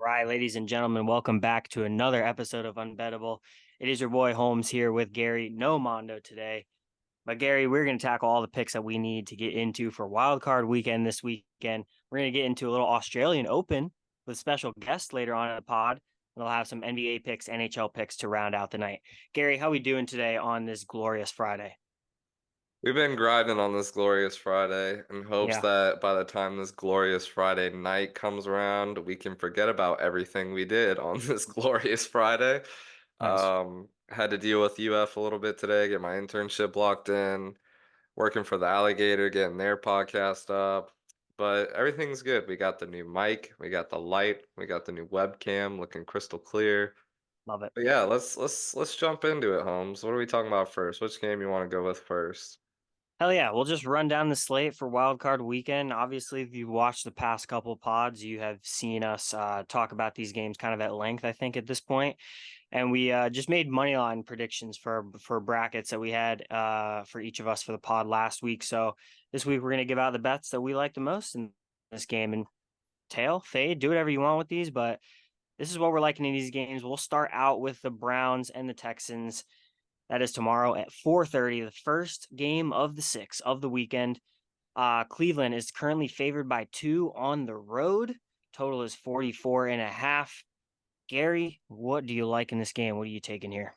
Right, ladies and gentlemen, welcome back to another episode of Unbettable. It is your boy Holmes here with Gary. No Mondo today. But Gary, we're going to tackle all the picks that we need to get into for Wild Card Weekend this weekend. We're going to get into a little Australian Open with special guests later on in the pod. We'll have some NBA picks, NHL picks to round out the night. Gary, how we doing today on this glorious Friday? We've been grinding on this glorious Friday in hopes Yeah, that by the time this glorious Friday night comes around, we can forget about everything we did on this glorious Friday. nice. Had to deal with UF a little bit today, get my internship locked in, working for the Alligator, getting their podcast up. But everything's good. We got the new mic, we got the light, we got the new webcam looking crystal clear. Love it. But yeah, let's jump into it, Holmes. What are we talking about first? Which game you want to go with first? Hell yeah, we'll just run down the slate for Wild Card Weekend. Obviously, if you've watched the past couple pods, you have seen us talk about these games kind of at length, I think, at this point. And we just made money line predictions for brackets that we had for each of us for the pod last week. So this week we're going to give out the bets that we like the most in this game. And tail, fade, do whatever you want with these, but this is what we're liking in these games. We'll start out with the Browns and the Texans. That is tomorrow at 4:30, the first game of the six of the weekend. Cleveland is currently favored by 2 on the road. Total is 44.5. Gary, what do you like in this game? What are you taking here?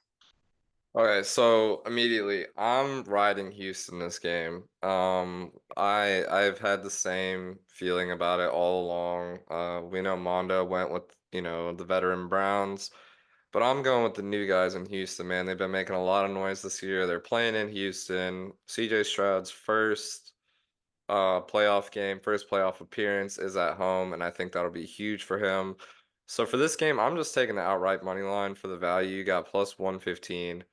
Okay, so immediately I'm riding Houston this game. I've had the same feeling about it all along. We know Mondo went with, the veteran Browns, but I'm going with the new guys in Houston, man. They've been making a lot of noise this year. They're playing in Houston. CJ Stroud's first playoff appearance is at home, and I think that'll be huge for him. So for this game, I'm just taking the outright money line for the value. You got plus 115.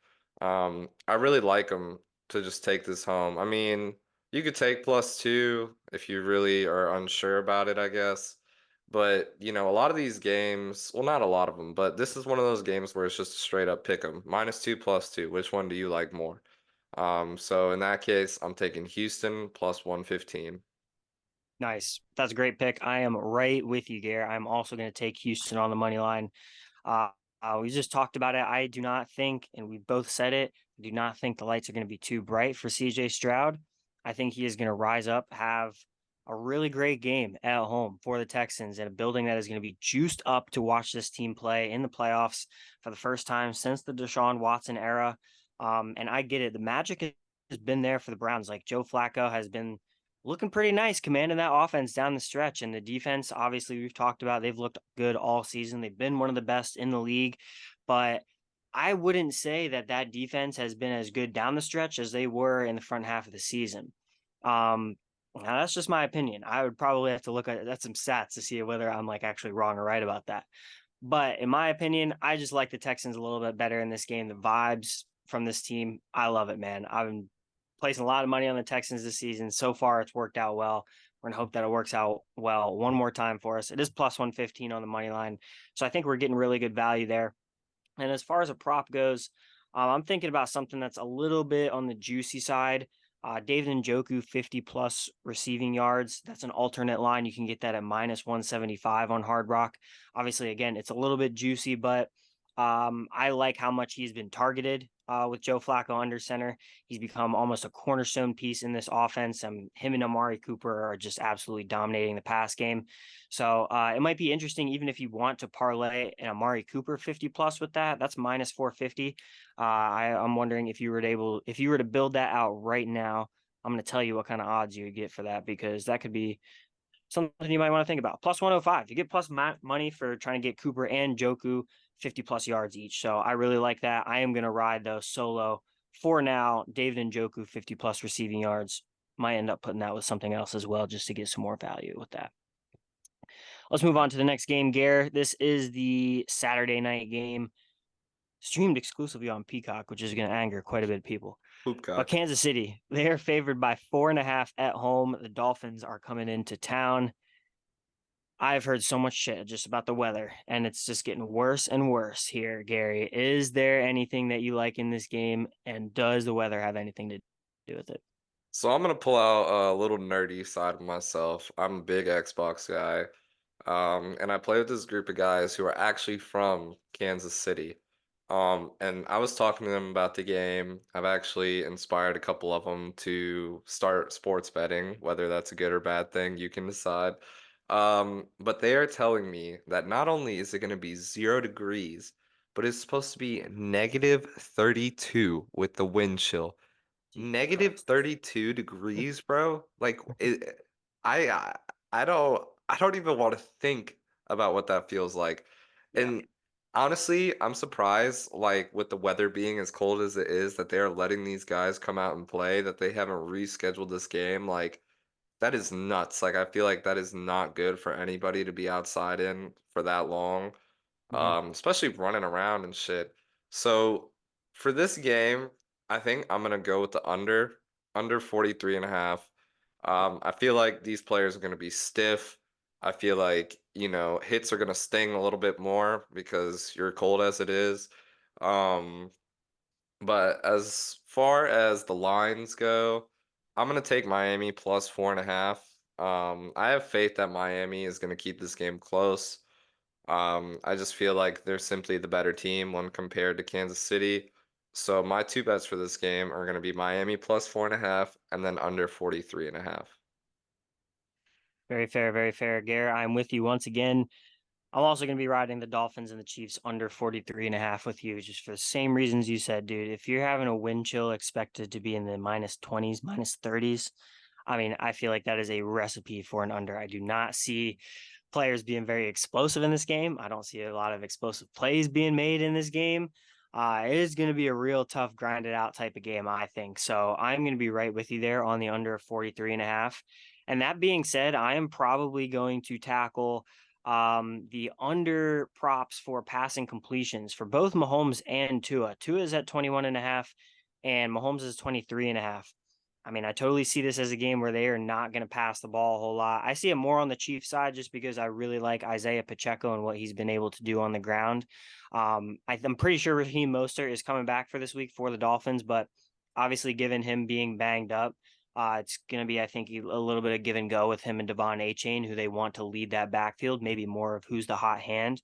I really like them to just take this home. I mean, you could take plus two if you really are unsure about it, I guess. But, a lot of these games, well, not a lot of them, but this is one of those games where it's just a straight up pick 'em. Minus two, plus two. Which one do you like more? So in that case, I'm taking Houston plus 115. Nice. That's a great pick. I am right with you, Gary. I'm also going to take Houston on the money line. We just talked about it. I do not think, and we both said it, I do not think the lights are going to be too bright for CJ Stroud. I think he is going to rise up, have a really great game at home for the Texans in a building that is going to be juiced up to watch this team play in the playoffs for the first time since the Deshaun Watson era. And I get it. The magic has been there for the Browns. Like Joe Flacco has been looking pretty nice, commanding that offense down the stretch. And the defense, obviously, we've talked about, they've looked good all season. They've been one of the best in the league, but I wouldn't say that that defense has been as good down the stretch as they were in the front half of the season. Now that's just my opinion. I would probably have to look at some stats to see whether I'm like actually wrong or right about that. But in my opinion, I just like the Texans a little bit better in this game. The vibes from this team, I love it, man. I've been placing a lot of money on the Texans this season. So far, it's worked out well. We're going to hope that it works out well one more time for us. It is plus 115 on the money line. So I think we're getting really good value there. And as far as a prop goes, I'm thinking about something that's a little bit on the juicy side. David Njoku, 50 plus receiving yards. That's an alternate line. You can get that at minus 175 on Hard Rock. Obviously, again, it's a little bit juicy, but I like how much he's been targeted with Joe Flacco under center. He's become almost a cornerstone piece in this offense. Him and Amari Cooper are just absolutely dominating the pass game. So it might be interesting, even if you want to parlay an Amari Cooper 50 plus with that. That's minus 450. I'm wondering if you were to build that out right now. I'm going to tell you what kind of odds you would get for that because that could be something you might want to think about. Plus 105. You get plus money for trying to get Cooper and Joku 50 plus yards each. So I really like that. I am going to ride those solo for now. David Njoku 50 plus receiving yards. Might end up putting that with something else as well just to get some more value with that. Let's move on to the next game, Gare. This is the Saturday night game streamed exclusively on Peacock, which is going to anger quite a bit of people. But Hoopcock. Kansas City, they are favored by 4.5 at home. The Dolphins are coming into town. I've heard so much shit just about the weather, and it's just getting worse and worse here, Gary. Is there anything that you like in this game, and does the weather have anything to do with it? So I'm gonna pull out a little nerdy side of myself. I'm a big Xbox guy. And I play with this group of guys who are actually from Kansas City. And I was talking to them about the game. I've actually inspired a couple of them to start sports betting, whether that's a good or bad thing, you can decide. But they are telling me that not only is it going to be 0 degrees, but it's supposed to be -32 with the wind chill. Jesus Negative Christ. 32 degrees, bro. Like I I I don't even want to think about what that feels like. Yeah. And honestly, I'm surprised like with the weather being as cold as it is that they are letting these guys come out and play, that they haven't rescheduled this game. Like that is nuts. Like I feel like that is not good for anybody to be outside in for that long, Mhm. especially running around and shit. So for this game, I think I'm gonna go with the under 43 and a half. I feel like these players are gonna be stiff. I feel like, hits are gonna sting a little bit more because you're cold as it is. Um, but as far as the lines go, I'm gonna take Miami plus 4.5. I have faith that Miami is gonna keep this game close. I just feel like they're simply the better team when compared to Kansas City. So my two bets for this game are going to be Miami plus 4.5 and then under 43.5. Very fair, very fair. Gare, I'm with you once again. I'm also going to be riding the Dolphins and the Chiefs under 43.5 with you, just for the same reasons you said, dude. If you're having a wind chill expected to be in the -20s, -30s, I mean, I feel like that is a recipe for an under. I do not see players being very explosive in this game. I don't see a lot of explosive plays being made in this game. It is going to be a real tough, grinded out type of game, I think. So I'm going to be right with you there on the under 43.5. And that being said, I am probably going to tackle the under props for passing completions for both Mahomes and Tua. Tua is at 21.5 and Mahomes is 23.5. I mean, I totally see this as a game where they are not going to pass the ball a whole lot. I see it more on the Chiefs side just because I really like Isaiah Pacheco and what he's been able to do on the ground. I'm pretty sure Raheem Mostert is coming back for this week for the Dolphins, but obviously, given him being banged up, it's going to be, I think, a little bit of give and go with him and Devon Achane, who they want to lead that backfield, maybe more of who's the hot hand.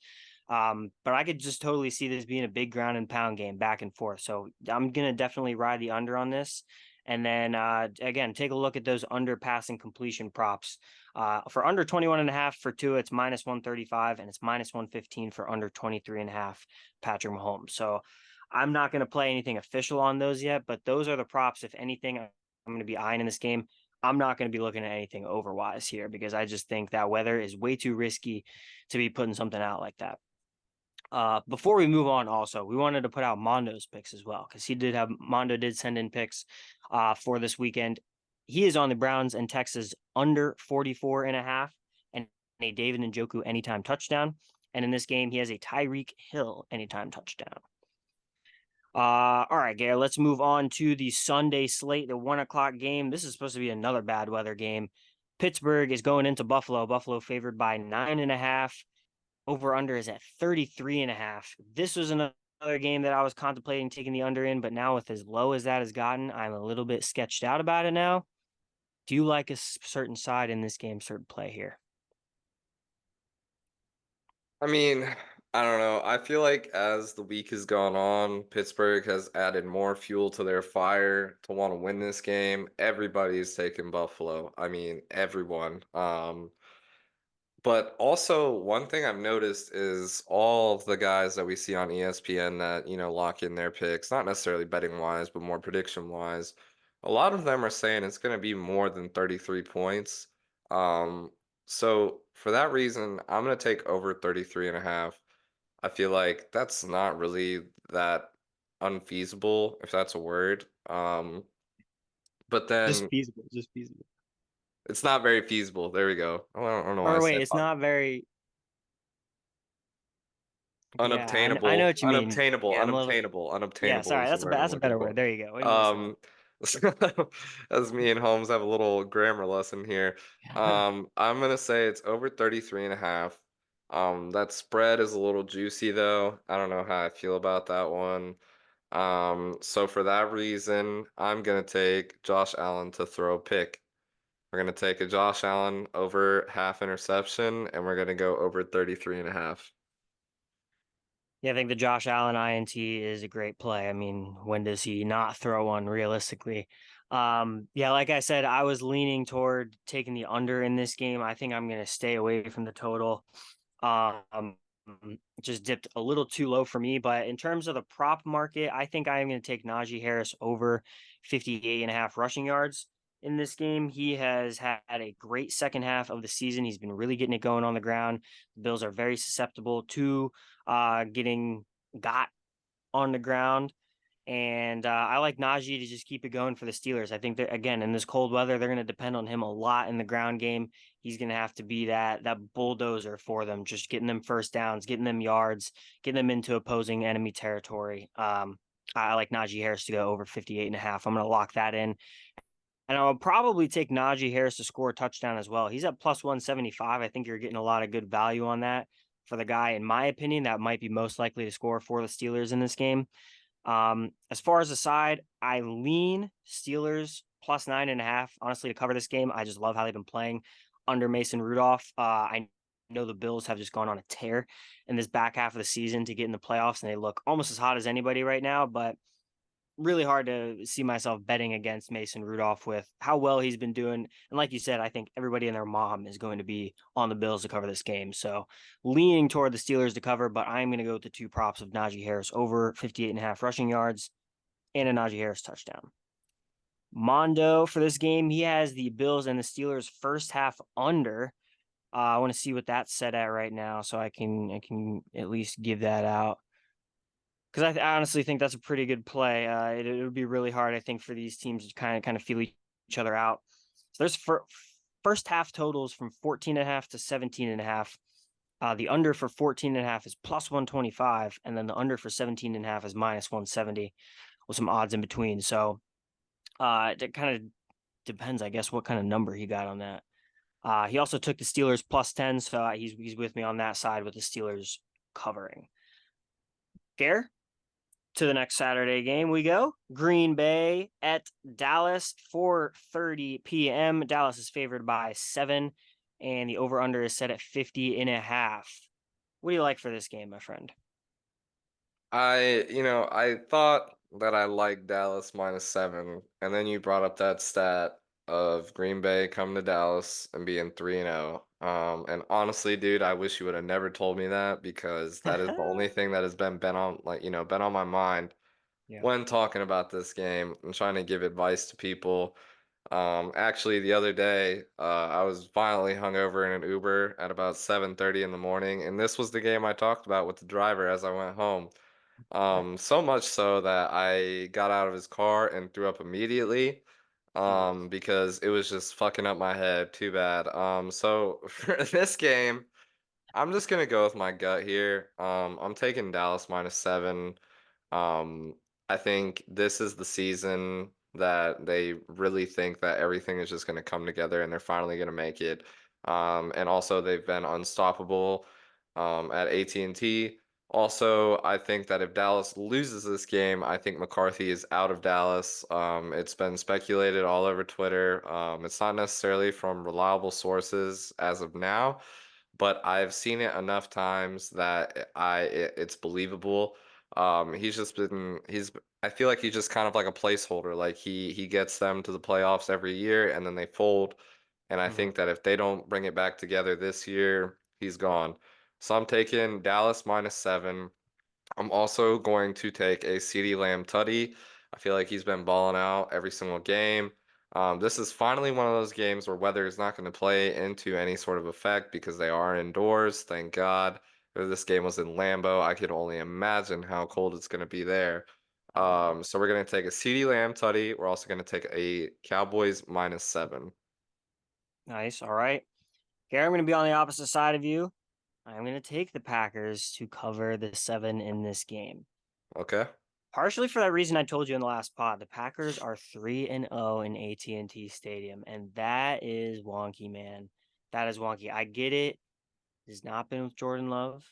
But I could just totally see this being a big ground and pound game back and forth. So I'm going to definitely ride the under on this. And then again, take a look at those under passing completion props. For under 21.5 for Tua, it's -135, and it's -115 for under 23.5 Patrick Mahomes. So I'm not going to play anything official on those yet, but those are the props. If anything, I'm going to be eyeing in this game. I'm not going to be looking at anything overwise here because I just think that weather is way too risky to be putting something out like that. Before we move on, also, we wanted to put out Mondo's picks as well because Mondo did send in picks for this weekend. He is on the Browns and Texas under 44.5 and a David Njoku anytime touchdown. And in this game, he has a Tyreek Hill anytime touchdown. All right, Gary, let's move on to the Sunday slate, the 1 o'clock game. This is supposed to be another bad weather game. Pittsburgh is going into Buffalo. Buffalo favored by 9.5. Over under is at 33.5. This was another game that I was contemplating taking the under in, but now with as low as that has gotten, I'm a little bit sketched out about it now. Do you like a certain side in this game, certain play here? I mean, I don't know. I feel like as the week has gone on, Pittsburgh has added more fuel to their fire to want to win this game. Everybody's taking Buffalo. I mean, everyone. But also, one thing I've noticed is all of the guys that we see on ESPN that, lock in their picks, not necessarily betting wise, but more prediction wise, a lot of them are saying it's going to be more than 33 points. Um, so for that reason, I'm going to take over 33 and a half. I feel like that's not really that unfeasible, if that's a word. But Just then feasible, just feasible. it's not very feasible. There we go. I don't know why I Or wait, said it's not very. Yeah, I know unobtainable, what you mean. Yeah, I'm a little. Yeah, unobtainable sorry, is the word I'm that's a looking better for. word. There you go. What are you missing Um, as me and Holmes have a little grammar lesson here. out? I'm gonna say it's over 33 and a half. That spread is a little juicy though. I don't know how I feel about that one. So for that reason, I'm gonna take Josh Allen to throw a pick. We're going to take a Josh Allen over half interception, and we're going to go over 33 and a half. Yeah, I think the Josh Allen INT is a great play. I mean, when does he not throw one realistically? Yeah, like I said, I was leaning toward taking the under in this game. I think I'm going to stay away from the total. Um, just dipped a little too low for me, but in terms of the prop market, I think I am going to take Najee Harris over 58 and a half rushing yards in this game. He has had a great second half of the season. He's been really getting it going on the ground. The Bills are very susceptible to getting got on the ground. And I like Najee to just keep it going for the Steelers. I think that again in this cold weather, they're going to depend on him a lot in the ground game. He's going to have to be that bulldozer for them, just getting them first downs, getting them yards, getting them into opposing enemy territory. I like Najee Harris to go over 58 and a half. I'm going to lock that in. And I'll probably take Najee Harris to score a touchdown as well. He's at plus 175. I think you're getting a lot of good value on that for the guy, in my opinion, that might be most likely to score for the Steelers in this game. As far as the side, I lean Steelers plus 9.5, honestly, to cover this game. I just love how they've been playing under Mason Rudolph. I know the Bills have just gone on a tear in this back half of the season to get in the playoffs, and they look almost as hot as anybody right now, but really hard to see myself betting against Mason Rudolph with how well he's been doing. And like you said, I think everybody and their mom is going to be on the Bills to cover this game. So leaning toward the Steelers to cover, but I'm going to go with the two props of Najee Harris over 58 and a half rushing yards and a Najee Harris touchdown. Mondo for this game, he has the Bills and the Steelers first half under. I want to see what that's set at right now, so I can at least give that out because I honestly think that's a pretty good play. It would be really hard, I think, for these teams to kind of feel each other out. So there's first half totals from 14 and a half to 17 and a half. The under for 14 and a half is plus 125, and then the under for 17 and a half is minus 170 with some odds in between. So it kind of depends, I guess, what kind of number he got on that. He also took the Steelers plus 10, so he's with me on that side with the Steelers covering. Gare? To the next Saturday game we go. Green Bay at Dallas, 4:30 p.m. Dallas is favored by 7, and the over-under is set at 50 and a half. What do you like for this game, my friend? I thought that I liked Dallas -7, and then you brought up that stat of Green Bay coming to Dallas and being 3-0. And honestly, dude, I wish you would have never told me that because that is the only thing that has been on been on my mind Yeah. when talking about this game and trying to give advice to people. Actually, the other day, I was violently hungover in an Uber at about 7:30 in the morning, and this was the game I talked about with the driver as I went home. So much so that I got out of his car and threw up immediately, Jesus. because it was just fucking up my head. Too bad. So for this game, I'm just gonna go with my gut here. I'm taking Dallas -7. Um, I think this is the season that they really think that everything is just going to come together and they're finally going to make it. And also they've been unstoppable at AT&T. Also, I think that if Dallas loses this game, I think McCarthy is out of Dallas. It's been speculated all over Twitter. It's not necessarily from reliable sources as of now, but I've seen it enough times that it's believable. He's I feel like he's just kind of like a placeholder. Like he gets them to the playoffs every year and then they fold. And I Mm-hmm. think that if they don't bring it back together this year, he's gone. So I'm taking Dallas -7. I'm also going to take a CeeDee Lamb tutty. I feel like he's been balling out every single game. This is finally one of those games where weather is not going to play into any sort of effect because they are indoors. Thank God. If this game was in Lambeau, I could only imagine how cold it's going to be there. Yeah. So we're going to take a CeeDee Lamb tutty. We're also going to take a Cowboys -7. Nice. All right. Gary, I'm going to be on the opposite side of you. I'm going to take the Packers to cover the 7 in this game. Okay. Partially for that reason I told you in the last pod, the Packers are 3-0 in AT&T Stadium, and that is wonky, man. That is wonky. I get it. It's not been with Jordan Love,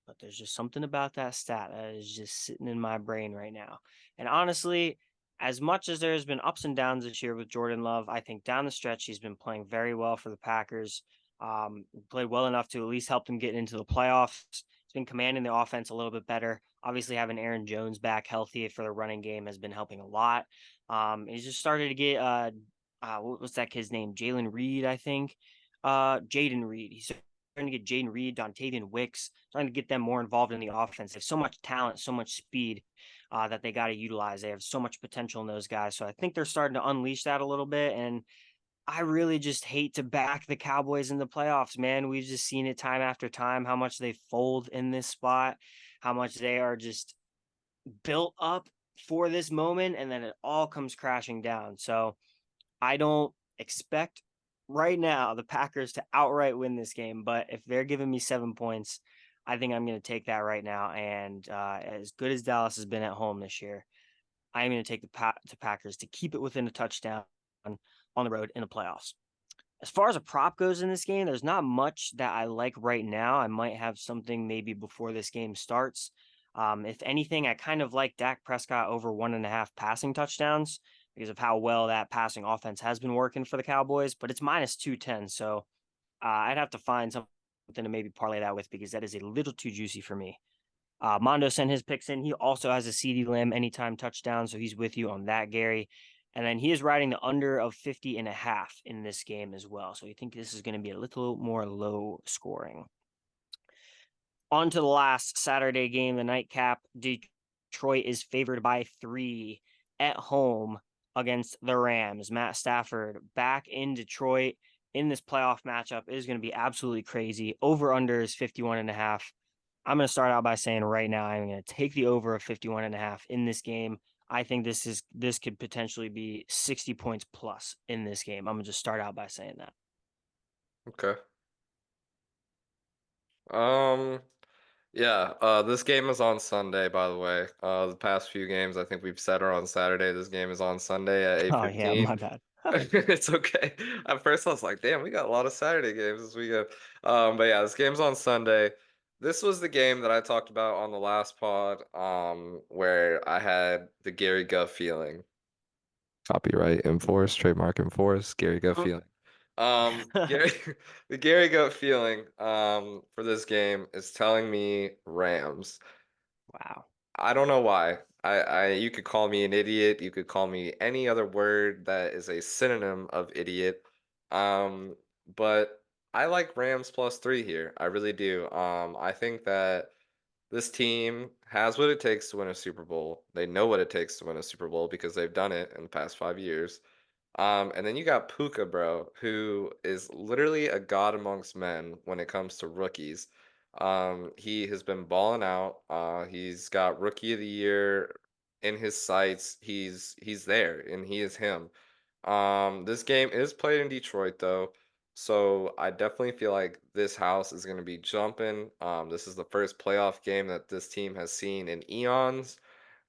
but there's just something about that stat that is just sitting in my brain right now. And honestly, as much as there's been ups and downs this year with Jordan Love, I think down the stretch he's been playing very well for the Packers. Played well enough to at least help them get into the playoffs. He's been commanding the offense a little bit better. Obviously, having Aaron Jones back healthy for the running game has been helping a lot. He's just started to get what was that kid's name? Jalen Reed, I think. Jaden Reed. He's starting to get Jaden Reed, Dontavian Wicks, trying to get them more involved in the offense. They have so much talent, so much speed that they got to utilize. They have so much potential in those guys. So I think they're starting to unleash that a little bit. And I really just hate to back the Cowboys in the playoffs, man. We've just seen it time after time how much they fold in this spot, how much they are just built up for this moment, and then it all comes crashing down. So I don't expect right now the Packers to outright win this game, but if they're giving me 7 points, I think I'm going to take that right now. And as good as Dallas has been at home this year, I'm going to take the Packers to keep it within a touchdown on the road in the playoffs. As far as a prop goes in this game, there's not much that I like right now. I might have something maybe before this game starts. If anything, I kind of like Dak Prescott over 1.5 passing touchdowns because of how well that passing offense has been working for the Cowboys, but it's minus 210. So I'd have to find something to maybe parlay that with because that is a little too juicy for me. Mondo sent his picks in. He also has a CeeDee Lamb anytime touchdown, so he's with you on that, Gary. And then he is riding the under of 50.5 in this game as well. So you think this is going to be a little more low scoring. On to the last Saturday game, the nightcap. Detroit is favored by 3 at home against the Rams. Matt Stafford back in Detroit in this playoff matchup is going to be absolutely crazy. Over under is 51.5. I'm going to start out by saying right now, I'm going to take the over of 51.5 in this game. I think this could potentially be 60 points plus in this game. I'm going to just start out by saying that. Okay. Um, yeah, this game is on Sunday, by the way. The past few games, I think we've said are on Saturday. This game is on Sunday at Oh yeah, 8:15. my bad. It's okay. At first, I was like, damn, we got a lot of Saturday games this weekend. But yeah, this game's on Sunday. This was the game that I talked about on the last pod, where I had the Gary Guff feeling. Copyright enforced, trademark enforced, Gary Gut feeling. Gary, the Gary Gut feeling, for this game is telling me Rams. Wow. I don't know why. You could call me an idiot. You could call me any other word that is a synonym of idiot. Um, but I like Rams +3 here. I really do. I think that this team has what it takes to win a Super Bowl. They know what it takes to win a Super Bowl because they've done it in the past 5 years. And then you got Puka, bro, who is literally a god amongst men when it comes to rookies. He has been balling out. He's got Rookie of the Year in his sights. He's there, and he is him. This game is played in Detroit though, so I definitely feel like this house is going to be jumping. This is the first playoff game that this team has seen in eons.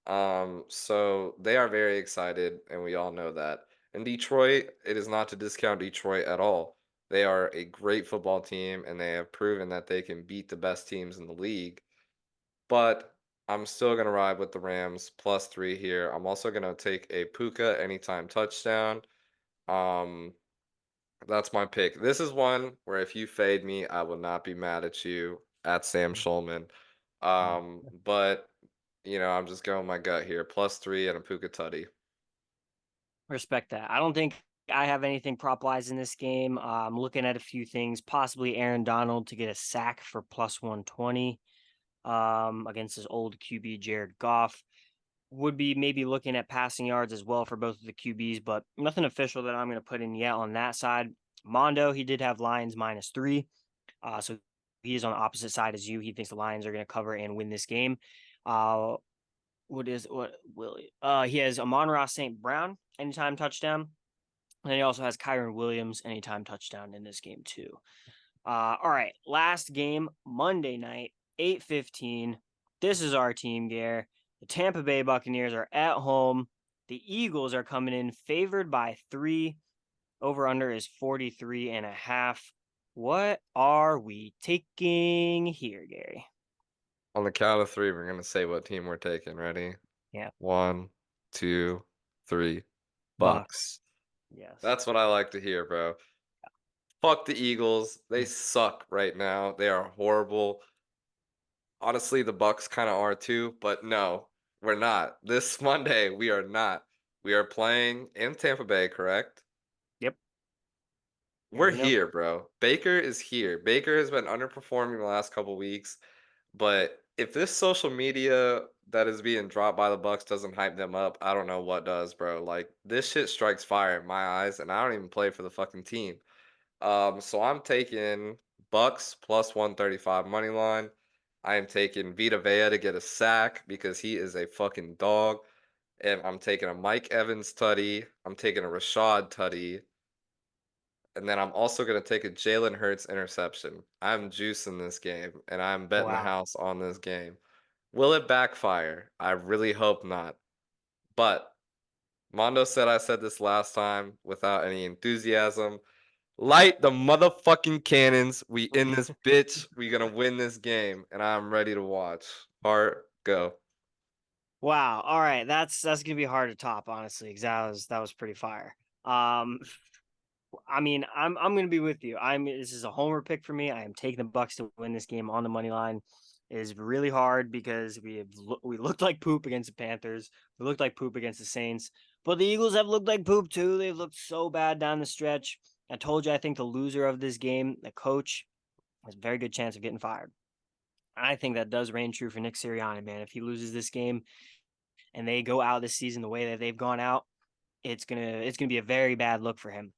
So they are very excited, and we all know that. In Detroit, it is not to discount Detroit at all. They are a great football team, and they have proven that they can beat the best teams in the league. But I'm still going to ride with the Rams +3 here. I'm also going to take a Puka anytime touchdown. Um, that's my pick. This is one where if you fade me, I will not be mad at you at Sam Schulman. But I'm just going my gut here. +3 and a Puka Tutty. Respect that. I don't think I have anything prop wise in this game. I'm looking at a few things, possibly Aaron Donald to get a sack for +120 against his old QB Jared Goff. Would be maybe looking at passing yards as well for both of the QBs, but nothing official that I'm going to put in yet on that side. Mondo, he did have Lions -3. So he is on the opposite side as you. He thinks the Lions are going to cover and win this game. Uh, what will he? He has Amon-Ra St. Brown anytime touchdown. And he also has Kyron Williams anytime touchdown in this game too. All right, last game Monday night, 8:15. This is our team, Gare. The Tampa Bay Buccaneers are at home. The Eagles are coming in favored by 3. Over under is 43.5. What are we taking here, Gary? On the count of three, we're going to say what team we're taking. Ready? Yeah. 1, 2, 3 Bucks. Bucks. Yes. That's what I like to hear, bro. Fuck the Eagles. They suck right now. They are horrible. Honestly, the Bucks kind of are too, but no, we're not. This Monday, we are not. We are playing in Tampa Bay, correct? Yep. You We're already know. here, bro. Baker is here. Baker has been underperforming the last couple weeks, but if this social media that is being dropped by the Bucks doesn't hype them up, I don't know what does, bro. Like this shit strikes fire in my eyes, and I don't even play for the fucking team. So I'm taking Bucks plus 135 money line. I am taking Vita Vea to get a sack because he is a fucking dog. And I'm taking a Mike Evans tutty. I'm taking a Rashad tutty. And then I'm also going to take a Jalen Hurts interception. I'm juicing this game, and I'm betting the Wow. house on this game. Will it backfire? I really hope not. But Mondo said I said this last time without any enthusiasm. Light the motherfucking cannons. We in this bitch. We gonna win this game, and I'm ready to watch. Heart, go. Wow. All right. That's gonna be hard to top, honestly, because that was pretty fire. Um, I mean, I'm gonna be with you. This is a homer pick for me. I am taking the Bucks to win this game on the money line. It is really hard because we looked like poop against the Panthers. We looked like poop against the Saints, but the Eagles have looked like poop too. They've looked so bad down the stretch. I told you, I think the loser of this game, the coach, has a very good chance of getting fired. I think that does reign true for Nick Sirianni, man. If he loses this game and they go out this season the way that they've gone out, it's gonna be a very bad look for him.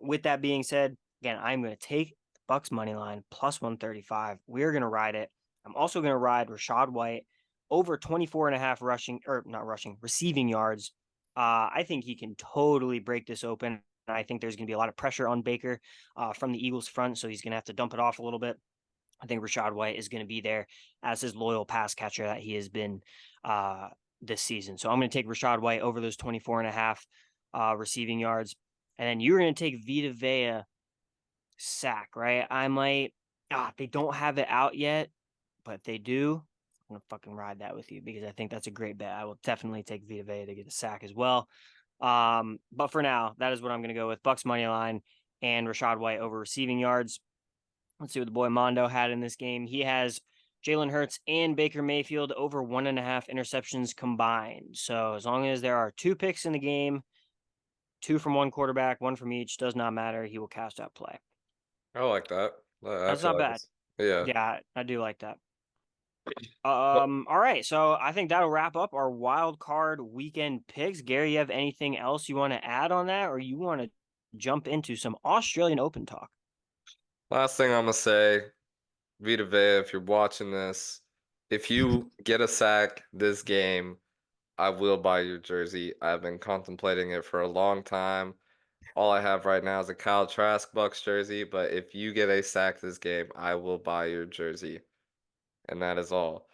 With that being said, again, I'm gonna take the Bucks money line plus 135. We're gonna ride it. I'm also gonna ride Rashad White over 24 and a half rushing, or not rushing, receiving yards. I think he can totally break this open. I think there's going to be a lot of pressure on Baker from the Eagles front, so he's going to have to dump it off a little bit. I think Rashad White is going to be there as his loyal pass catcher that he has been this season. So I'm going to take Rashad White over those 24 and a half receiving yards. And then you're going to take Vita Vea sack, right? I might, they don't have it out yet, but if they do, I'm going to fucking ride that with you because I think that's a great bet. I will definitely take Vita Vea to get a sack as well. But for now, that is what I'm going to go with. Bucks money line and Rashad White over receiving yards. Let's see what the boy Mondo had in this game. He has Jalen Hurts and Baker Mayfield over 1.5 interceptions combined. So as long as there are 2 picks in the game, 2 from one quarterback, 1 from each, does not matter. He will cast out play. I like that. I That's feel not like bad. it's yeah. Yeah, I do like that. Well, All right. So I think that'll wrap up our wild card weekend picks. Gary, you have anything else you want to add on that, or you want to jump into some Australian Open talk? last thing I'm gonna say, Vita Vea, if you're watching this, if you get a sack this game, I will buy your jersey. I've been contemplating it for a long time. All I have right now is a Kyle Trask Bucks jersey, but if you get a sack this game, I will buy your jersey. And that is all.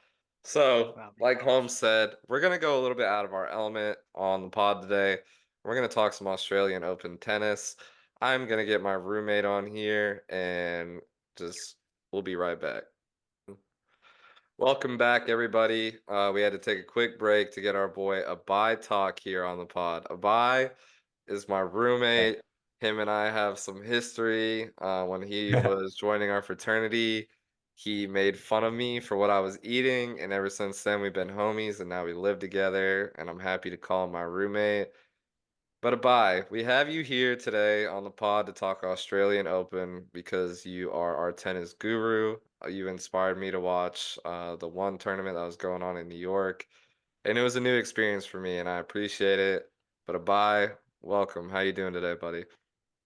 So, Wow. like Holmes said, we're going to go a little bit out of our element on the pod today. We're going to talk some Australian Open tennis. I'm going to get my roommate on here and just we'll be right back. Welcome back, everybody. We had to take a quick break to get our boy Abhay talk here on the pod. Abhay is my roommate. Him and I have some history. When he was joining our fraternity, he made fun of me for what I was eating, and ever since then we've been homies, and now we live together, and I'm happy to call him my roommate. But Abai, we have you here today on the pod to talk Australian Open because you are our tennis guru. You inspired me to watch the one tournament that was going on in New York, and it was a new experience for me, and I appreciate it. But Abai, welcome. How you doing today, buddy?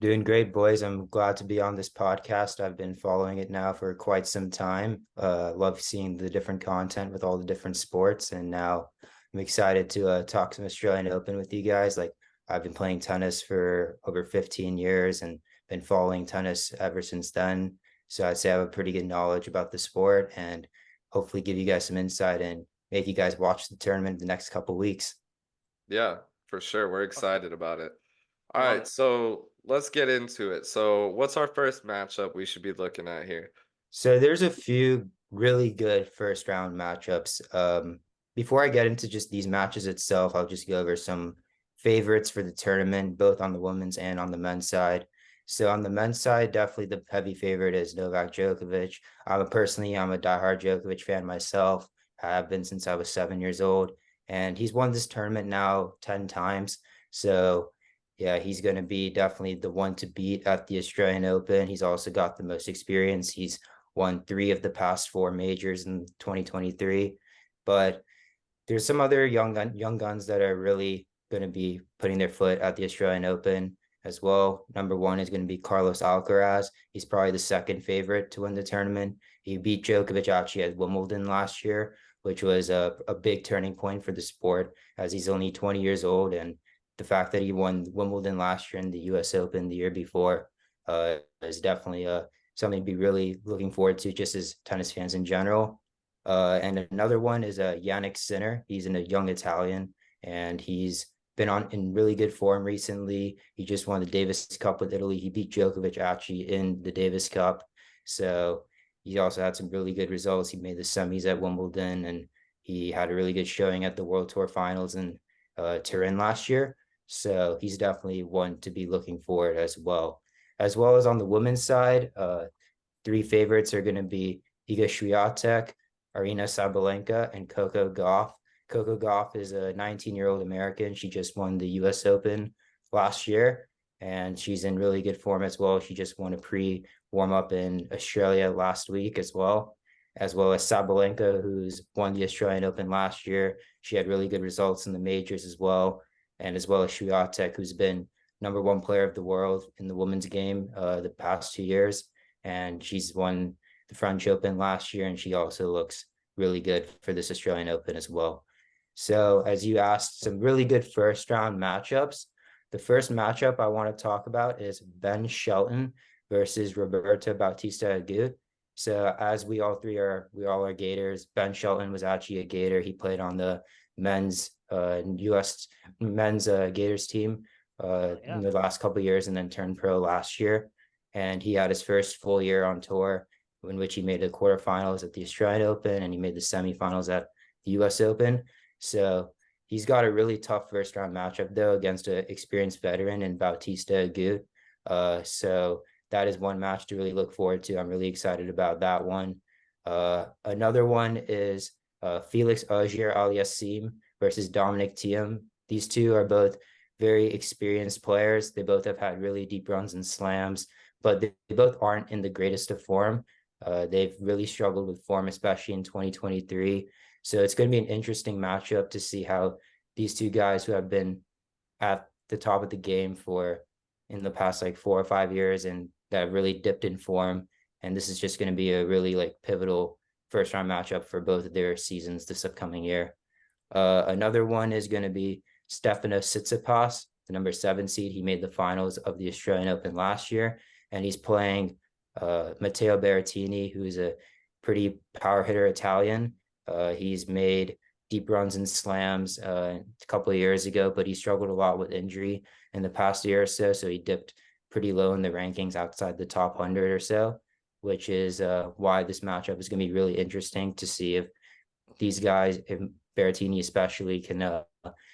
Doing great, boys. I'm glad to be on this podcast. I've been following it now for quite some time. Love seeing the different content with all the different sports, and now I'm excited to talk some Australian Open with you guys. Like I've been playing tennis for over 15 years and been following tennis ever since then. So I'd say I have a pretty good knowledge about the sport, and hopefully give you guys some insight and make you guys watch the tournament the next couple weeks. Yeah, for sure. We're excited about it. All Love right, it. so let's get into it. So, what's our first matchup we should be looking at here? So there's a few really good first round matchups. Before I get into just these matches itself, I'll just go over some favorites for the tournament, both on the women's and on the men's side. So on the men's side, definitely the heavy favorite is Novak Djokovic. I'm a diehard Djokovic fan myself. I have been since I was 7 years old, and he's won this tournament now 10 times. So yeah, he's going to be definitely the one to beat at the Australian Open. He's also got the most experience. He's won 3 of the past 4 majors in 2023. But there's some other young guns that are really going to be putting their foot at the Australian Open as well. Number one is going to be Carlos Alcaraz. He's probably the second favorite to win the tournament. He beat Djokovic actually at Wimbledon last year, which was a big turning point for the sport, as he's only 20 years old. And the fact that he won Wimbledon last year and the US Open the year before is definitely something to be really looking forward to, just as tennis fans in general. And another one is Yannick Sinner. He's a young Italian, and he's been in really good form recently. He just won the Davis Cup with Italy. He beat Djokovic actually in the Davis Cup. So he also had some really good results. He made the semis at Wimbledon, and he had a really good showing at the World Tour Finals in Turin last year. So he's definitely one to be looking forward as well. As well as on the women's side, 3 favorites are going to be Iga Swiatek, Arina Sabalenka, and Coco Gauff. Coco Gauff is a 19-year-old American. She just won the US Open last year, and she's in really good form as well. She just won a pre-warm-up in Australia last week as well as Sabalenka, who's won the Australian Open last year. She had really good results in the majors as well, and as well as Swiatek, who's been #1 player of the world in the women's game the past 2 years, and she's won the French Open last year, and she also looks really good for this Australian Open as well. So as you asked, some really good first round matchups. The first matchup I want to talk about is Ben Shelton versus Roberto Bautista Agut. So as we all are Gators. Ben Shelton was actually a Gator. He played on the men's US men's Gators team in the last couple of years, and then turned pro last year. And he had his first full year on tour, in which he made the quarterfinals at the Australian Open, and he made the semifinals at the US Open. So he's got a really tough first round matchup though against an experienced veteran in Bautista Agut. So that is one match to really look forward to. I'm really excited about that one. Another one is Felix Auger-Aliassime versus Dominic Thiem. These two are both very experienced players. They both have had really deep runs in slams, but they both aren't in the greatest of form. They've really struggled with form, especially in 2023. So it's going to be an interesting matchup to see how these two guys who have been at the top of the game in the past like 4 or 5 years, and that have really dipped in form. And this is just going to be a really like pivotal first round matchup for both of their seasons this upcoming year. Another one is going to be Stefanos Tsitsipas, the #7 seed. He made the finals of the Australian Open last year, and he's playing Matteo Berrettini, who's a pretty power hitter Italian. He's made deep runs in slams a couple of years ago, but he struggled a lot with injury in the past year or so. So he dipped pretty low in the rankings outside the top 100 or so, which is why this matchup is going to be really interesting to see if these guys, if Berrettini especially, can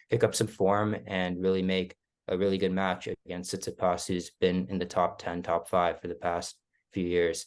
pick up some form and really make a really good match against Tsitsipas, who's been in the top 10, top 5 for the past few years.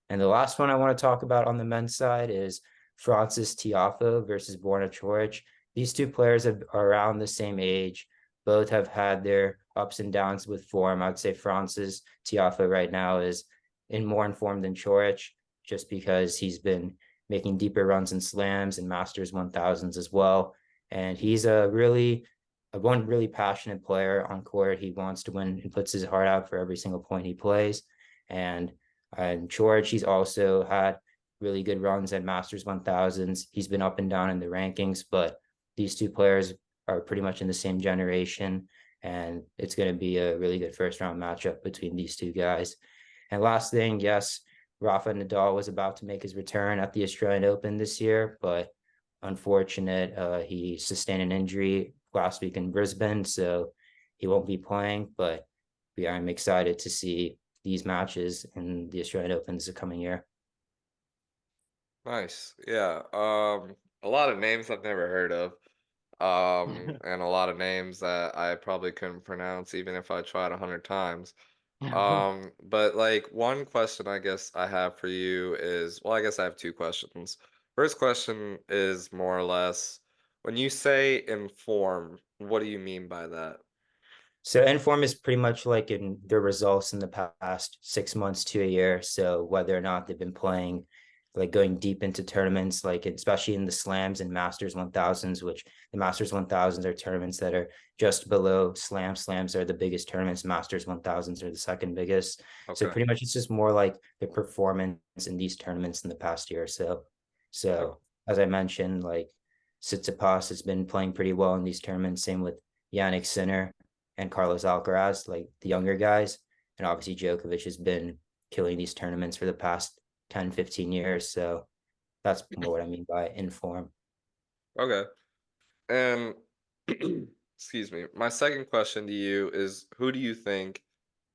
And the last one I want to talk about on the men's side is Francis Tiafoe versus Borna Coric. These two players are around the same age. Both have had their ups and downs with form. I'd say Francis Tiafoe right now is more informed than Coric, just because he's been making deeper runs in slams and Masters 1000s as well. And he's one really passionate player on court. He wants to win and puts his heart out for every single point he plays. And Coric, he's also had really good runs at Masters 1000s. He's been up and down in the rankings, but these two players are pretty much in the same generation, and it's going to be a really good first round matchup between these two guys. And last thing, yes, Rafa Nadal was about to make his return at the Australian Open this year, but unfortunate, he sustained an injury last week in Brisbane, so he won't be playing. But I'm excited to see these matches in the Australian Open this coming year. Nice. Yeah. A lot of names I've never heard of. and a lot of names that I probably couldn't pronounce even if I tried 100 times. But like one question I guess I have for you is, well, I guess I have two questions. First question is more or less, when you say inform, what do you mean by that? So inform is pretty much like in their results in the past 6 months to a year. So whether or not they've been playing, like going deep into tournaments, like especially in the slams and Masters 1000s, which the Masters 1000s are tournaments that are just below slams. Slams are the biggest tournaments. Masters 1000s are the second biggest. So Okay. pretty much it's just more like the performance in these tournaments in the past year or so. Oh, So as I mentioned, like Tsitsipas has been playing pretty well in these tournaments. Same with Yannick Sinner and Carlos Alcaraz, like the younger guys. And obviously Djokovic has been killing these tournaments for the past 10, 15 years. So that's more what I mean by inform. okay. And excuse me. My second question to you is, who do you think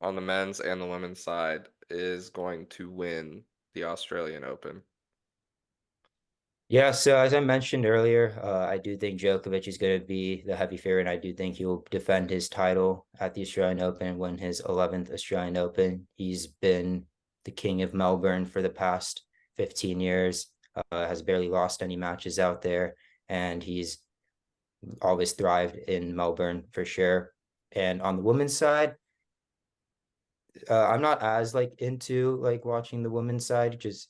on the men's and the women's side is going to win the Australian Open? Yeah, so as I mentioned earlier, I do think Djokovic is going to be the heavy favorite. I do think he'll defend his title at the Australian Open, win his 11th Australian Open. He's been the king of Melbourne for the past 15 years, has barely lost any matches out there, and he's always thrived in Melbourne for sure. And on the women's side, I'm not as like into like watching the women's side just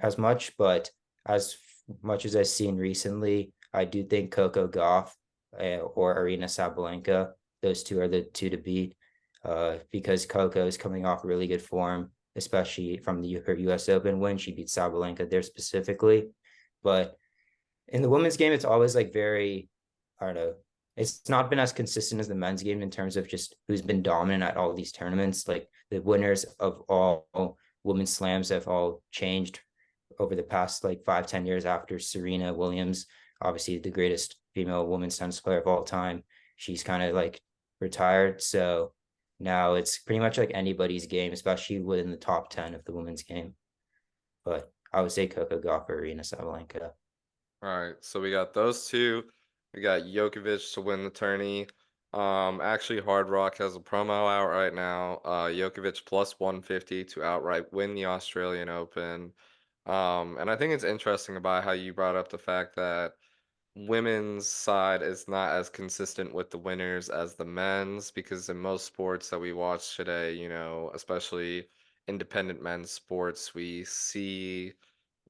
as much, but as much as I've seen recently, I do think Coco Gauff or Arina Sabalenka, those two are the two to beat, because Coco is coming off really good form, especially from her U.S. Open win. She beat Sabalenka there specifically, but in the women's game, it's always like very, I don't know. It's not been as consistent as the men's game in terms of just who's been dominant at all these tournaments. Like the winners of all women's slams have all changed over the past like 5, 10 years after Serena Williams, obviously the greatest female women's tennis player of all time. She's kind of like retired. So now it's pretty much like anybody's game, especially within the top 10 of the women's game. But I would say Coco Gauff or Arina Sabalenka. All right, so we got those two. We got Djokovic to win the tourney. Actually, Hard Rock has a promo out right now. Djokovic plus 150 to outright win the Australian Open. And I think it's interesting about how you brought up the fact that women's side is not as consistent with the winners as the men's, because in most sports that we watch today, especially independent men's sports, we see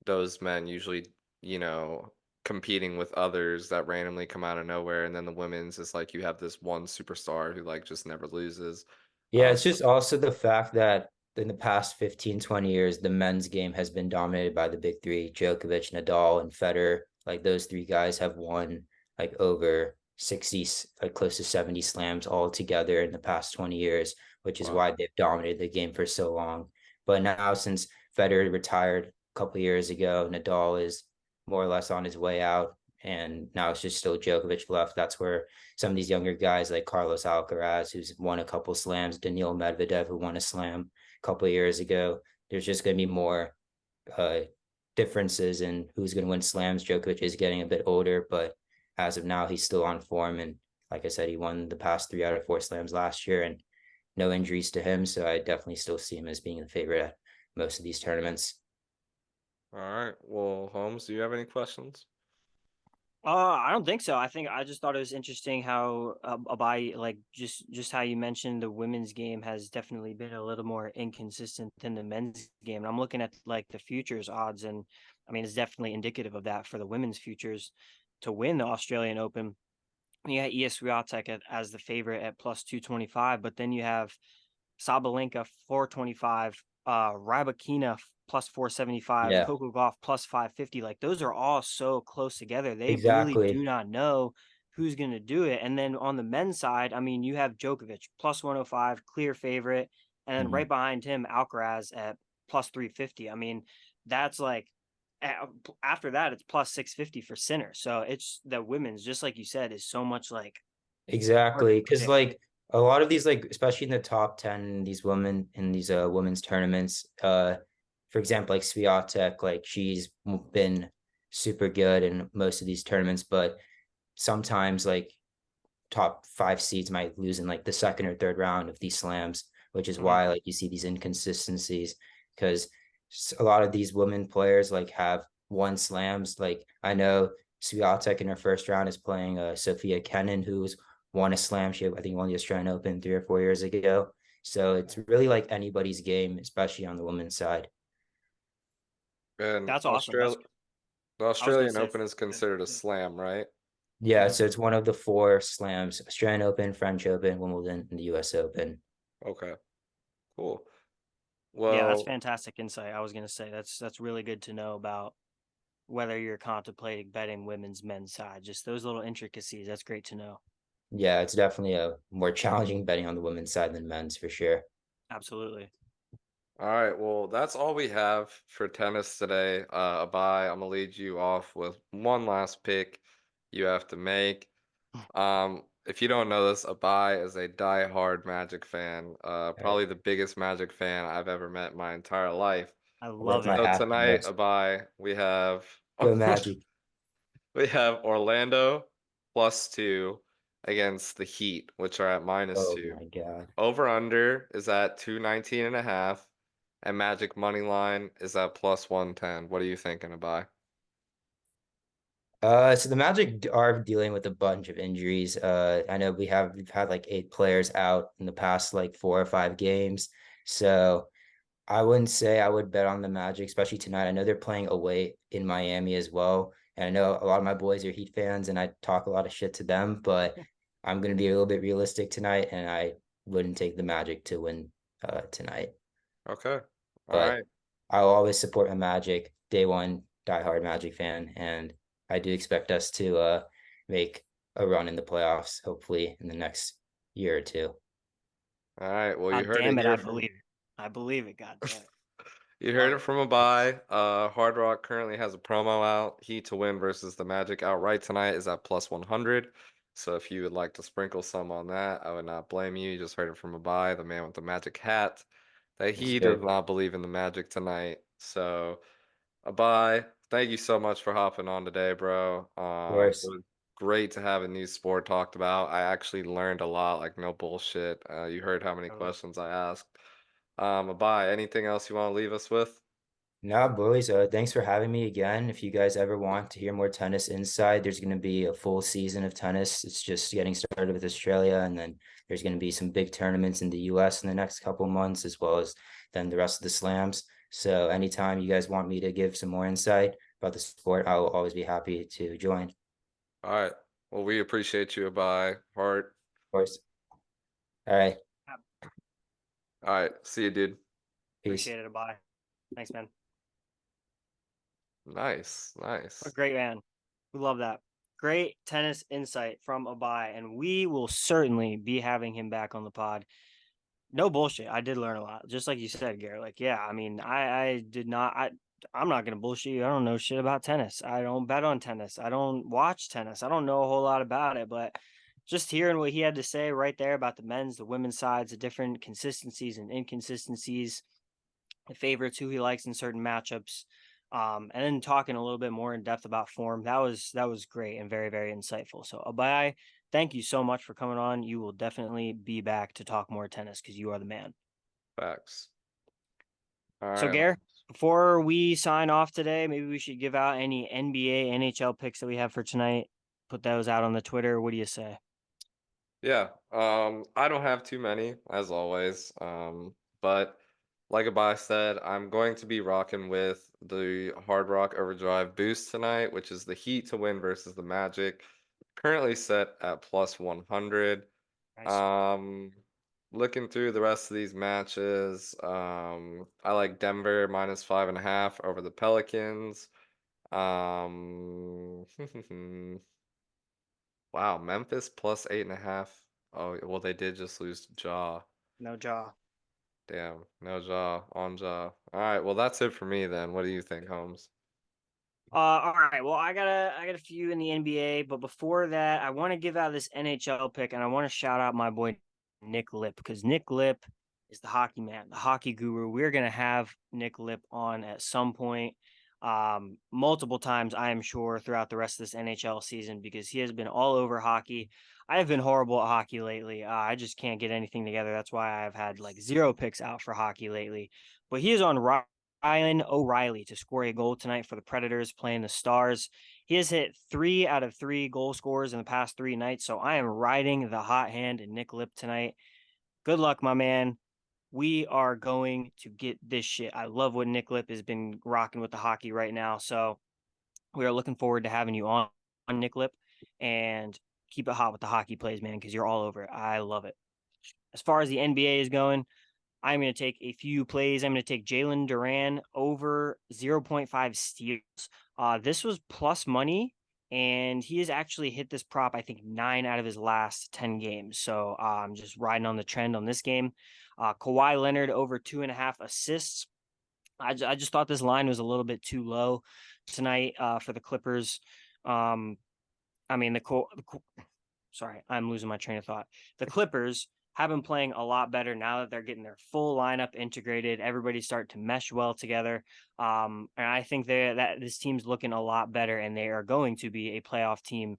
those men usually, you know, competing with others that randomly come out of nowhere, and then the women's is like you have this one superstar who like just never loses. Yeah, it's So just also the fact that in the past 15, 20 years, the men's game has been dominated by the big three, Djokovic, Nadal, and Federer. Like those three guys have won like over 60, like close to 70 slams all together in the past 20 years, which is wow. why they've dominated the game for so long. But now since Federer retired a couple years ago, Nadal is more or less on his way out. And now it's just still Djokovic left. That's where some of these younger guys like Carlos Alcaraz, who's won a couple slams, Daniil Medvedev, who won a slam a couple of years ago. There's just going to be more uh, differences in who's going to win slams. Djokovic is getting a bit older, but as of now, he's still on form. And like I said, he won the past 3 out of 4 slams last year and no injuries to him. So I definitely still see him as being the favorite at most of these tournaments. All right. Well, Holmes, do you have any questions? I don't think so. I think I just thought it was interesting how Abhay, like just how you mentioned the women's game has definitely been a little more inconsistent than the men's game. And I'm looking at like the futures odds, and I mean it's definitely indicative of that for the women's futures to win the Australian Open. You got ES Swiatek as the favorite at plus 225, but then you have Sabalenka 425, Rybakina plus 475, Yeah, Coco Gauff plus 550. Like those are all so close together. They really do exactly. not know who's going to do it. And then on the men's side, I mean, you have Djokovic plus 105, clear favorite, and then Mhm. right behind him, Alcaraz at plus 350. I mean, that's like after that, it's plus 650 for Sinner. So it's the women's, just like you said, is so much like hard to Exactly. Because predict. like a lot of these, like especially in the top 10, these women in these women's tournaments, for example, like Swiatek, like she's been super good in most of these tournaments, but sometimes like top 5 seeds might lose in like the second or third round of these slams, which is Mhm. why like you see these inconsistencies because a lot of these women players like have won slams. Like I know Swiatek in her first round is playing Sophia Kenin, who's won a slam. I think won the Australian Open 3 or 4 years ago. So it's really like anybody's game, especially on the women's side. And That's awesome. That's The I was gonna Australian say. Open is considered a slam, right? Yeah, Mhm. so it's one of the 4 slams: Australian Open, French Open, Wimbledon, and the US Open. Okay, cool. Yeah, that's Well, fantastic insight. I was gonna say that's really good to know about whether you're contemplating betting women's men's side. Just those little intricacies. That's great to know. Yeah, it's definitely a more challenging betting on the women's side than men's for sure. Absolutely. all right. Well, that's all we have for tennis today. Abai, I'm gonna lead you off with one last pick you have to make. If you don't know this, Abai is a die-hard Magic fan. All right. Probably the biggest Magic fan I've ever met in my entire life. I I'll lift love my it. So hat to tonight, this. Abai, we have Go Magic. we have Orlando +2 against the Heat, which are at Oh -2. my God. Over under is at 219.5, and Magic money line is at +110. What are you thinking, Abai? So the Magic are dealing with a bunch of injuries. I know we've had like 8 players out in the past like 4 or 5 games. So I wouldn't say I would bet on the Magic, especially tonight. I know they're playing away in Miami as well. And I know a lot of my boys are Heat fans and I talk a lot of shit to them, but I'm gonna be a little bit realistic tonight and I wouldn't take the Magic to win tonight. Okay. All But right. I'll always support the Magic, day one diehard Magic fan, and I do expect us to make a run in the playoffs, hopefully in the next year or two. All right. Well, you God heard it damn it, I here from believe it. I believe it, god damn it. you heard Love it it. from Abai. Hard Rock currently has a promo out. Heat to win versus the Magic outright tonight is at +100. So if you would like to sprinkle some on that, I would not blame you. You just heard it from Abai, the man with the magic hat, that Yes, he sir. does not believe in the Magic tonight. So Abai, thank you so much for hopping on today, bro. Of It course. was great to have a new sport talked about. I actually learned a lot, like no bullshit. You heard how many Totally. questions I asked. Abai, anything else you want to leave us with? No, boys, thanks for having me again. If you guys ever want to hear more tennis inside, there's going to be a full season of tennis. It's just getting started with Australia, and then there's going to be some big tournaments in the US in the next couple months, as well as then the rest of the slams. So anytime you guys want me to give some more insight about the sport, I will always be happy to join. Of All right. Well, we appreciate you, Abai. Heart. course. All right. All right. See you, dude. Peace. Appreciate it. Bye. Thanks, man. Nice. What a Nice. great man. We love that. Great tennis insight from Abai, and we will certainly be having him back on the pod. No bullshit. I did learn a lot, just like you said, Garrett. Like, yeah, I mean, I did not. I'm not gonna bullshit you. I don't know shit about tennis. I don't bet on tennis. I don't watch tennis. I don't know a whole lot about it, but just hearing what he had to say right there about the men's, the women's sides, the different consistencies and inconsistencies, the favorites, who he likes in certain matchups, and then talking a little bit more in depth about form. That was great and very very insightful. So Abai, thank you so much for coming on. You will definitely be back to talk more tennis because you are the man. Facts. All So right. Gare, before we sign off today, maybe we should give out any NBA, NHL picks that we have for tonight. Put those out on the Twitter. What do you say? Yeah. I don't have too many, as always. But like Abai said, I'm going to be rocking with the Hard Rock Overdrive boost tonight, which is the Heat to win versus the Magic. Currently set at +100. Nice. Um, Looking through the rest of these matches, I like Denver -5.5 over the Pelicans. Um, wow, Memphis +8.5. Oh, well, they did just lose to Ja. No jaw. Damn, no Ja, on Ja. All right, well, that's it for me then. What do you think, Holmes? All right. Well, I got a few in the NBA, but before that, I want to give out this NHL pick, and I want to shout out my boy Nick Lip because Nick Lip is the hockey man, the hockey guru. We're gonna have Nick Lip on at some point. multiple times, I am sure, throughout the rest of this NHL season because he has been all over hockey. I have been horrible at hockey lately. I just can't get anything together. That's why I've had like 0 picks out for hockey lately. But he is on Ryan O'Reilly to score a goal tonight for the Predators playing the Stars. He has hit 3 out of 3 goal scorers in the past 3 nights. So I am riding the hot hand in Nick Lip tonight. Good luck, my man. We are going to get this shit. I love what Nick Lip has been rocking with the hockey right now. So we are looking forward to having you on Nick Lip, and keep it hot with the hockey plays, man, because you're all over it. I love it. As far as the NBA is going, I'm going to take a few plays. I'm going to take Jalen Duran over 0.5 steals. This was plus money, and he has actually hit this prop, I think, 9 out of his last 10 games. So I'm just riding on the trend on this game. Kawhi Leonard over 2.5 assists. I just thought this line was a little bit too low tonight for the Clippers. I mean, sorry, I'm losing my train of thought. The Clippers have been playing a lot better now that they're getting their full lineup integrated. Everybody's starting to mesh well together. And I think that this team's looking a lot better, and they are going to be a playoff team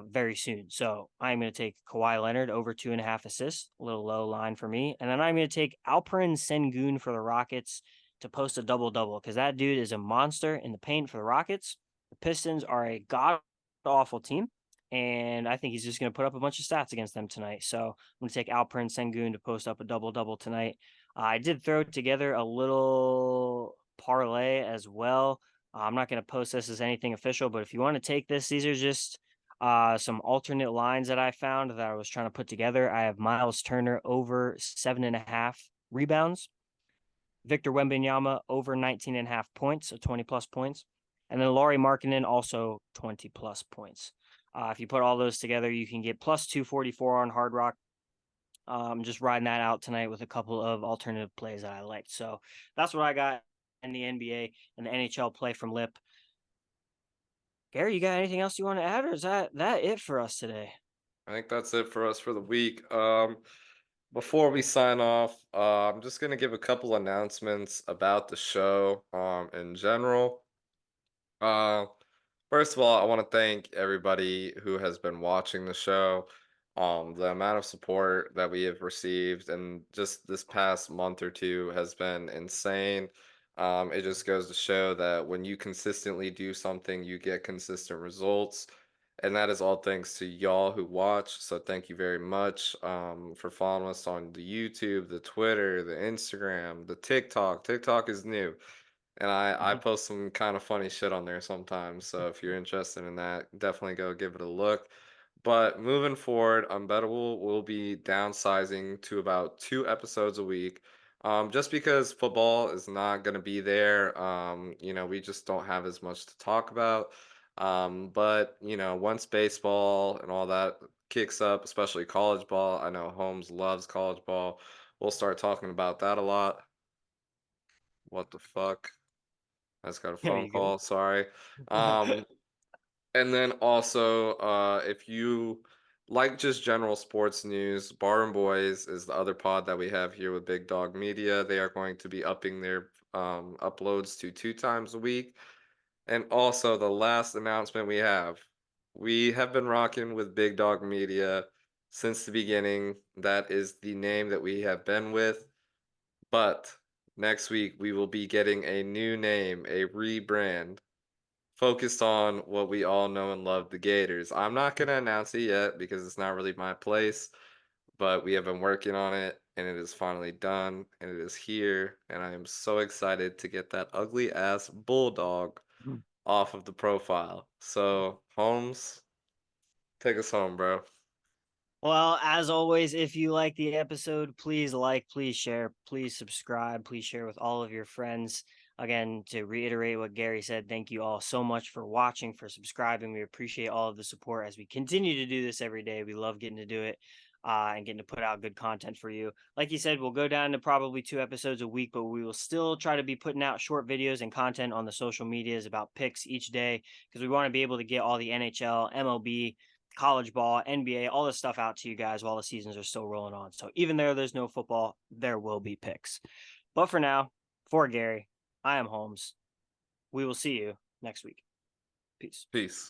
very soon. So I'm going to take Kawhi Leonard over 2.5 assists, a little low line for me. And then I'm going to take Alperen Sengun for the Rockets to post a double-double because that dude is a monster in the paint for the Rockets. The Pistons are a god-awful team, and I think he's just going to put up a bunch of stats against them tonight. So I'm going to take Alperen Sengun to post up a double-double tonight. I did throw together a little parlay as well. I'm not going to post this as anything official, but if you want to take this, these are just some alternate lines that I found that I was trying to put together. I have Miles Turner over 7.5 rebounds, Victor Wembanyama over 19.5 points, so 20 plus points, and then Lauri Markkanen also 20 plus points. If you put all those together, you can get plus 244 on Hard Rock. Just riding that out tonight with a couple of alternative plays that I liked. So that's what I got in the NBA and the NHL play from Lip. Gary, you got anything else you want to add, or is that it for us today? I think that's it for us for the week. Before we sign off, I'm just gonna give a couple announcements about the show in general. Uh, First of all, I want to thank everybody who has been watching the show. The amount of support that we have received and just this past month or two has been insane. It just goes to show that when you consistently do something, you get consistent results. And that is all thanks to y'all who watch. So thank you very much for following us on the YouTube, the Twitter, the Instagram, the TikTok. TikTok is new. And I post some kind of funny shit on there sometimes. So if you're interested in that, definitely go give it a look. But moving forward, Unbettable will be downsizing to about 2 episodes a week. Just because football is not going to be there. We just don't have as much to talk about. But once baseball and all that kicks up, especially college ball, I know Holmes loves college ball. We'll start talking about that a lot. What the fuck? I just got a Are phone you good? call, sorry. Um, and then also, if you like just general sports news, Bar and Boys is the other pod that we have here with Big Dog Media. They are going to be upping their uploads to 2 times a week. And also, the last announcement we have been rocking with Big Dog Media since the beginning. That is the name that we have been with. But next week, we will be getting a new name, a rebrand, focused on what we all know and love, the Gators. I'm not going to announce it yet because it's not really my place, but we have been working on it and it is finally done and it is here. And I am so excited to get that ugly ass bulldog off of the profile. So, Holmes, take us home, bro. Well, as always, if you like the episode, please like, please share, please subscribe, please share with all of your friends. Again, to reiterate what Gary said, thank you all so much for watching, for subscribing. We appreciate all of the support as we continue to do this every day. We love getting to do it and getting to put out good content for you. Like you said, we'll go down to probably 2 episodes a week, but we will still try to be putting out short videos and content on the social medias about picks each day because we want to be able to get all the NHL, MLB, college ball, NBA, all this stuff out to you guys while the seasons are still rolling on. So even though there's no football, there will be picks. But for now, for Gary, I am Holmes. we will see you next week. Peace. Peace.